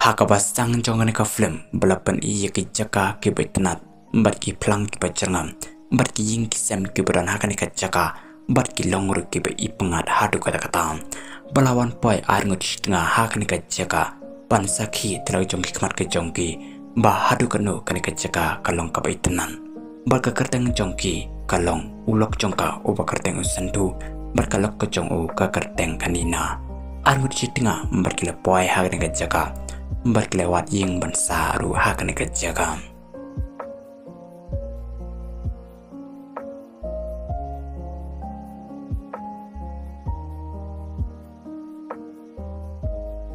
Hakabas tang jongan ka film balapan iya ki jaka ki betnat bat ki plang ki bajangam bat ki ying ki sem ki beran hakan ka jaka bat ki longur ki be ipengat hadu kata kata balawan poi ar ngut tengah hakan ka jaka pan sakhi telau jong ki kmat ke jong ki ba hadu kanu kan ka jaka kalong ka betenan bat ka kerteng jong ki kalong ulok jong ka uba kerteng usantu bat kalok ka jong u ka kerteng kanina ar ngut tengah bat ki le poi hakan ka jaka berkelewat yang bensaru hakan kerjakan.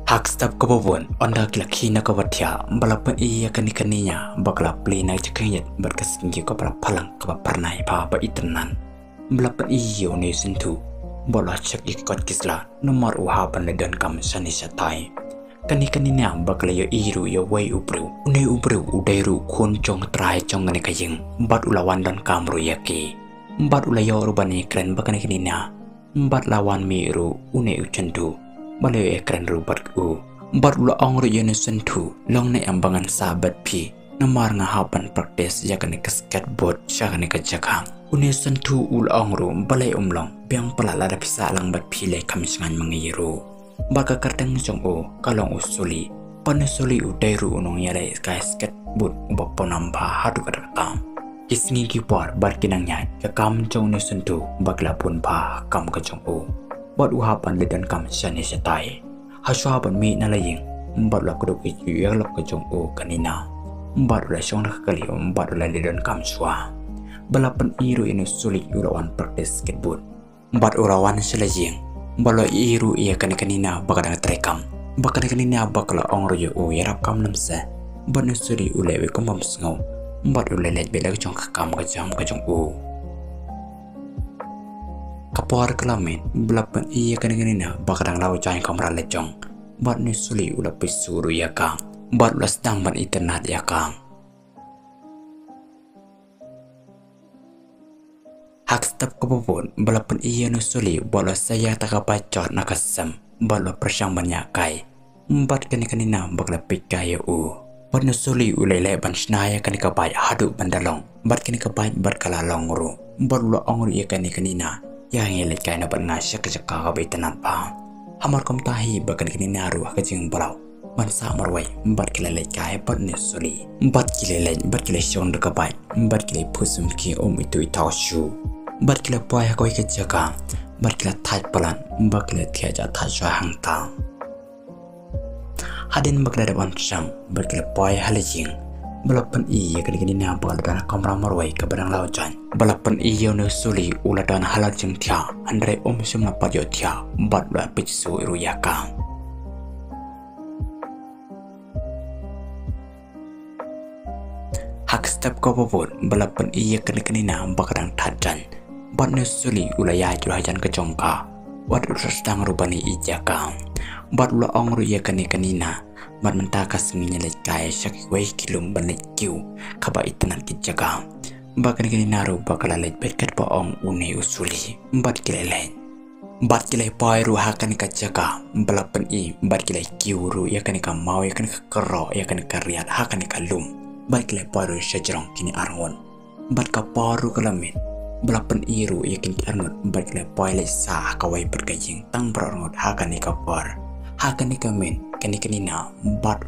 Hak setiap kebobon onda kilaki nak kebatia balapan iya kaninya bakal plina cekanyat berkesinggi kepala palang kebaparnai papa itenan balapan iya ne sentu bola cek ikut kisla nomor uhapan dan kam sani satai kani-kanina bakal yo iru yo wai ubru une ubru udairu kun jong trai jong ngane kayeng bat ulawan dan kamru yaki bat ulayo rubani kren bakani kanina bat lawan miru une ucendu bale ekran rubat u bat ula ongru yene sentu long ne ambangan sahabat pi namar ngahapan praktis yakani ke skateboard syakani ke jakang une sentu ula ongru bale umlong biang pelala da pisa lang bat pi le kamisangan mengiru baka kerteng jong o kalong usuli panesuli udairu unong yale sky skateboard ubapo namba hadu kadakam kisngi kipar bar kinangnya ke kam jong ne sentu bakla pun pa kam ka jong o bat uhapan le dan kam sane setai haswa ban mi na laying bat la kuduk iku ya lok ka jong o kanina bat la song na kali bat la le dan kam swa balapan iru ini sulit urawan praktis skateboard bat urawan selajing balo iru iya kanina bakadang terekam kanina bakala ongro o yarap kam namsa banu suri ulewe kumbam sngau bat ulelet bela jong kam ka jong o kapor kelamin belapan iya kanina bakadang lau jang kamra lejong bat nu suli ulap suru yakang bat ulas dang ban internet yakang hak setiap kebobon balapan iya nusuli bola saya tak bacot nakasam bola persang banyak kai empat kanina bakla pikai u bat nusuli ulele ban snaya kanika bai hadu bandalong bat kanika bai bat kala longru bat ula ongru iya kanina yang elek kai na ban ngasya kejaka ka betenan pa hamar kom tahi bakan kanina ruah kejing balau ban sa marwai bat kilele kai bat nusuli bat kilele bat kile shon de bai bat kile pusum ki itu itashu bat kila poi hakoi ke jaka bat kila thaj palan bat kila thiaja thaj hangta hadin bakla dewan sang bat kila poi halajing balapan iya kanina bakal dan kamra marwai ke badang laujan balapan iya no suli uladan halajing thia andre sumna padyo thia bat la pitsu iru yakang hak step ko bobon balapan iya kanina bakadang thajan bat nusuli ulaya jurajan ke jongka wat urastang rubani ijaka bat ula ongru iya kanina bat mentaka senginya lekai syaki wei kilum banit kiu kaba itenan kijaka bat kanina ru bakala let betket paong une usuli bat kilele bat kilai pai ru hakan kajaka balapan i bat kilai kiu ru iya kanika mau iya kanika kero iya kanika riat hakan lum bat kilai pai ru syajarong kini arngon bat kaparu kalamin balapan iru yakin arngot bat kilai pai le sa kawai bergajing tang berarngot hakan kapar hakan kamen kanina bat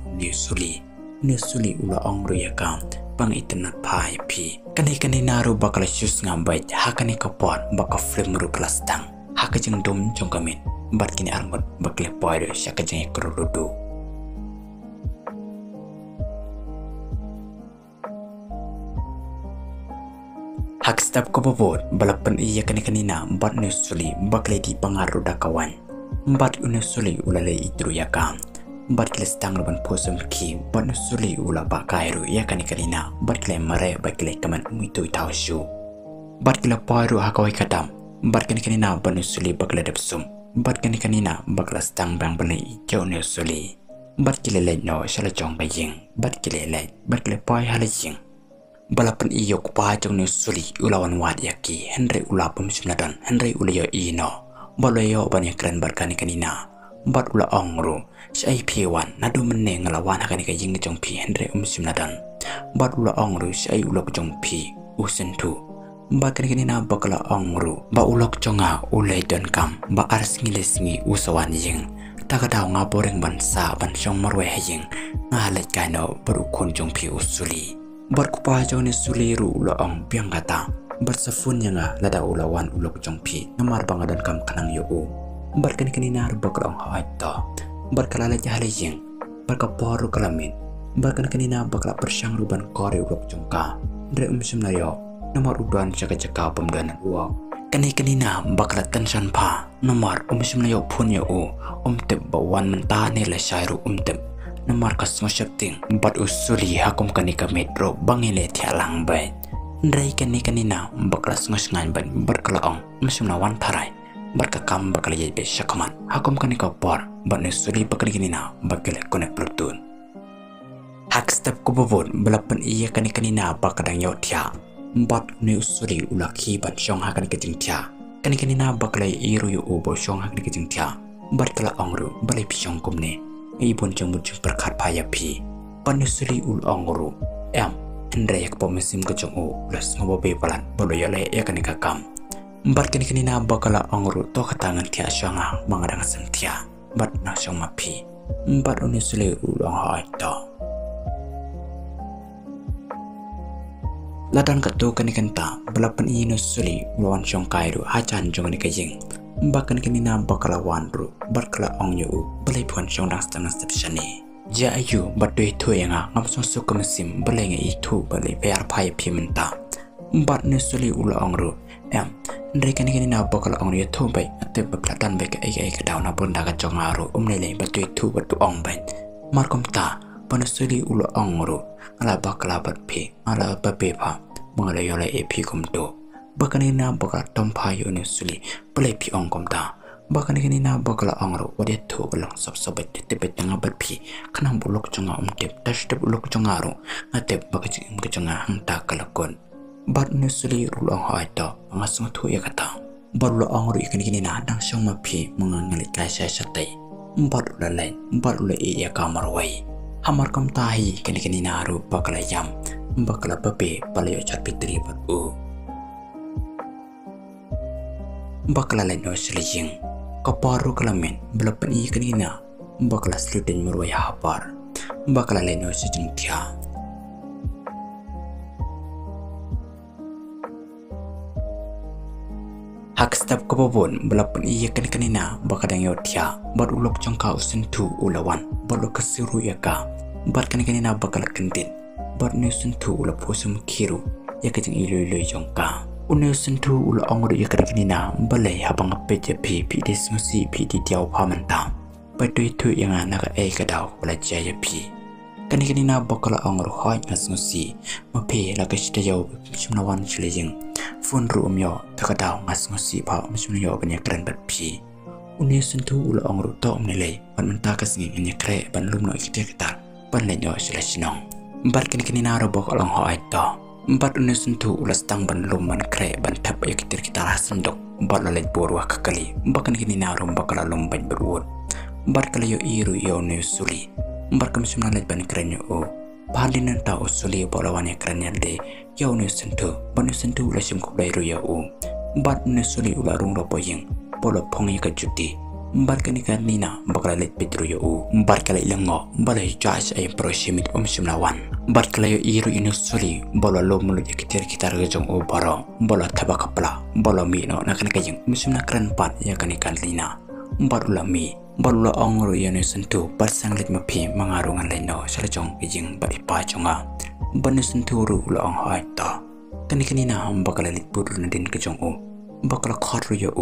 nusuli ula ongru yakam pang internet pai pi kanina ru bakal sus ngambai hakan kapar bakal film ru kelas tang hakajeng dom jong kamen bat kini arngot bakle pai ru syakajeng kerudu hak setiap kebobot balapan iya kanina bat nusuli bakle di pengaruh dakawan bat nusuli ulale idru yakang bat kile stang leban posum ki bat nusuli ula bakairu iya kanina bat kile mare bat kile kaman itu itausu bat kile pairu hakawai kadam bat kanina bat nusuli bakle dapsum bat kanina bakla stang bang bane ijo nusuli bat kile le no shala jong baying bat kile pai halajing balapan iyo kupa jong nusuli ulawan wad yaki Henry ulapum sunadan Henry ulayo ino balayo banyak keren barkani kanina bat ula ongru sai piwan nadu meneng lawan akan ka jing jong pi hendre simnadan bat ula ongru sai ula jong pi usentu bat kan na bakala ongru ba ulok jonga ulai don kam ba ars ngilisngi usawan jing takadaw nga boreng bansa ban jong marwe haying nga halat kano baru kun jong pi usuli bat kupa jong ni suli ru ula ong piang kata bat safun nga lada ulawan ulok jong pi namar bangadan kam kanang yo barkan kanina bakal ang haita barkalala jahalijing barkaporu kalamin barkan kanina bakal persyang ruban kore ulok jongka dre simnayo nomor udan caka pemdanan uang kanina bakal tension pa nomor simnayo punya teb bawan mentane la syairu teb nomor kasmo syapting bat usuli hakum kanika metro bangile tialang bay dre kanina bakal ngosngan ban barkalaong simnawan tarai barkakam bakal jadi besakaman hakum kanika por batne suli bakal ginina bakal konek plutun hak step kububun belapan iya kanina bakadang yotia bat ne usuli ulaki ban syong hakan kejingtia kanina bakal iru yu ubo syong hakan kejingtia barkala ongru balai pisyong kumne ibon jambut jung berkat payapi batne suli ul ongru endre yak pomesim kejong ulas ngobobe balan boloyale yakanika kam bat kanina bakala ongru to katangan tia syanga mangadang sentia bat na syong mapi bat unisule ulong haita ladang katu kanikanta belapan inus suli lawan syong kairu hajan jong ni kajing bat kanina bakala wanru bat kala ongyu balai puan syong dang step shani ja ayu bat doi tu yanga ngamsong sukamesim balai ngai itu balai bayar pai pimenta bat nisuli ula ongru Ndai kanina bakal ong dia tu baik atau berpelatan baik ai daun apun dah kacau ngaru nilai batu itu batu ong baik markom ta panasuli ulo ongru ala bakal berpe ala berpe pa mengalai oleh epi kumdo bakanina bakal tompayu nisuli pelai pi ong kumta bakanina bakal ongru wadia tu belang sobat tepet tengah berpi kenang buluk jonga tep tas tep buluk jongaru atep bakal jonga hang tak kelakon bat nisuli ulong haita ngasung tu ya kata baru ongru ikan na dang syong mapi mengangalit kaisa satai bat lalai bat ulai iya kamar wai hamar kam tahi kanina ru bakala yam bakala pape palayo chat pitri bat bakala lain no selijing kaparu kalamin belapan iya kanina bakala sliden murwai hapar bakala lain no sejeng tia hak step kebobon belapan iya kanina bakadang yotia bat ulok jongka usentu ulawan balok kesiru yaka bat kanina bakal kentin bat nusentu ula posum kiru yakajeng ilu jongka unusentu ula ongru kanina balai habang peje pi dismusi pi di tiau pamenta bat itu yang anak kadau belajar pi kanina bakal ongru hoi ngasmusi mape lakash dayau simnawan chilejeng fun rumyo takadaw ngas ngosi pa mismyo banyak keren berpi uni sentu ula ongru to nilai ban mentakas ngin kre ban lumno kita ban lenyo selesinong bar kanina robok along ho aito bat uni sentu ula stang ban lum ban kre ban tap kita rasendok bat lalet borwa kakali bakan kanina rom bakala lum ban berwon bar kalayo iru yo ne suli bar kamisumna let ban kren yo Pahalinan ta usuli bolawan ekrannya de yau nusentu banusentu ula sim kublai ru yau bat nusuli ula rung ropoyeng polo pongi ka juti bar kanina bakal let pitru yau bar kala ilengo balai jas ay prosimit simlawan bar kala yo iru inusuli bola lo mulu kitar gejong baro bola tabakapla bola mino nakan kajeng simna kran pat ya kanina bar ula mi balula ongru yane sentu pasang lit mapi mangarungan laino salajong ijing bari pajonga banu senturu la ong haita kanina bakal lit budur nadin kejong bakal khotru yo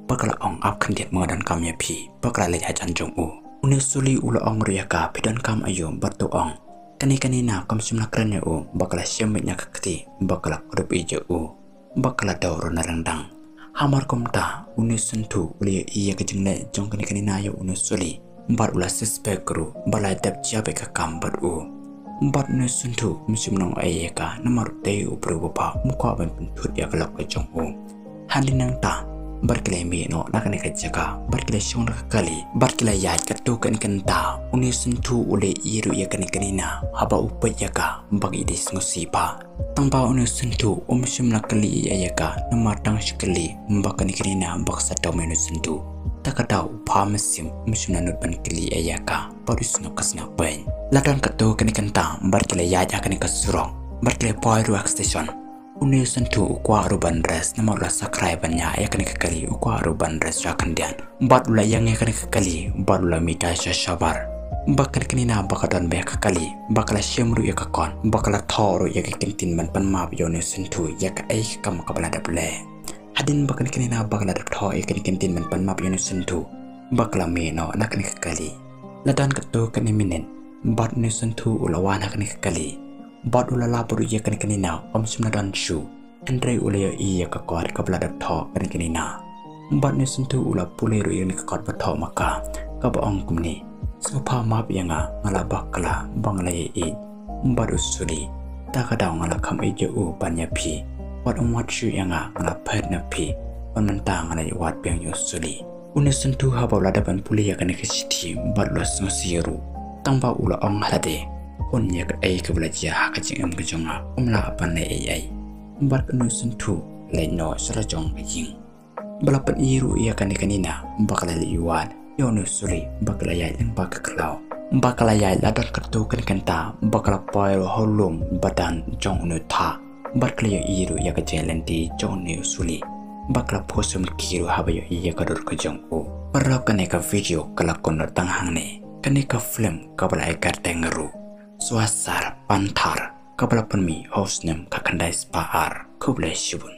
bakal ong ap khandiat mangadan kam yapi bakal lit hajan jong unisuli ula ongru yaka pidan kam ayo batu ong kanina kam simna kran yo bakal syamit nyakati bakal kudup ijo bakal dauro narandang hamar komta unisentu ulia iya kejengle jong kanina yo unusuli bar ula suspekru balai dap jabe ka kambar bar unisentu musimnong ayeka namar teu berupa muka ban pentut ya kelak jong halinang ta barkilai mi no nakani ka jaga barkilai shong kali barkilai yai ka to kan ta uni sentu ule iru ya kan kanina haba upa yaga bagi dis ngusipa tangpa uni sentu shim nakali ayaka namatang shikali mbakani kanina baksa to menu sentu takatau pharmacy mushna nut ban kili ayaka parus no kasna pen ladang ka to kan ta barkilai yai akan ka surong barkilai poiru station Uni sentu ukwa ruban res nama ula sakrai banya ya kani kekali ukwa ruban res rakandian bat ula yang ya kani kekali bat ula mita shabar bakal kini na bakadon be kekali bakal syemru ya kakon bakal thoru ya kekintin man panmap yone sentu ya ka ai kam kabala dable hadin bakal kini na bakal da tho ya kekintin man panmap yone sentu bakal meno na kani kekali ladan ketu kani minen bat ne sentu ula wana kani kekali Bot ula lapur iya kan kanina sumna dan shu Andre ula ya iya kakot kabla dat tho kan kanina Bot ni sentu ula puleru iya ni kakot batho maka kaba ong kumni Sopa map ya ngala bakla bangla ya i Bot usuli takadaw ngala kam ijo u banya pi Bot wat shu ya ngala pet na pi Bot mentang ngala wat biang usuli Una sentu haba ula dapan puli ya kan kisiti Bot ula ngasiru Tangpa ula ong halade Onyak ai ke belajar kacing kejonga umla panai ai embat kenu sentu leno serajong ajing balapan iru ia kanina bakal liwat yonu suri bakal ayai yang bakal kelau bakal ayai ladan kertu kanta bakal poil holung badan jong nu tha bakal iru ia kejelen di jong nu suli bakal posum kiru habayo ia kadur kejong u perlu kaneka video kelakon tanghang ne kaneka film kabala kartengeru Suasar pantar kabla penmi hostnem kakandai spaar kublai shubun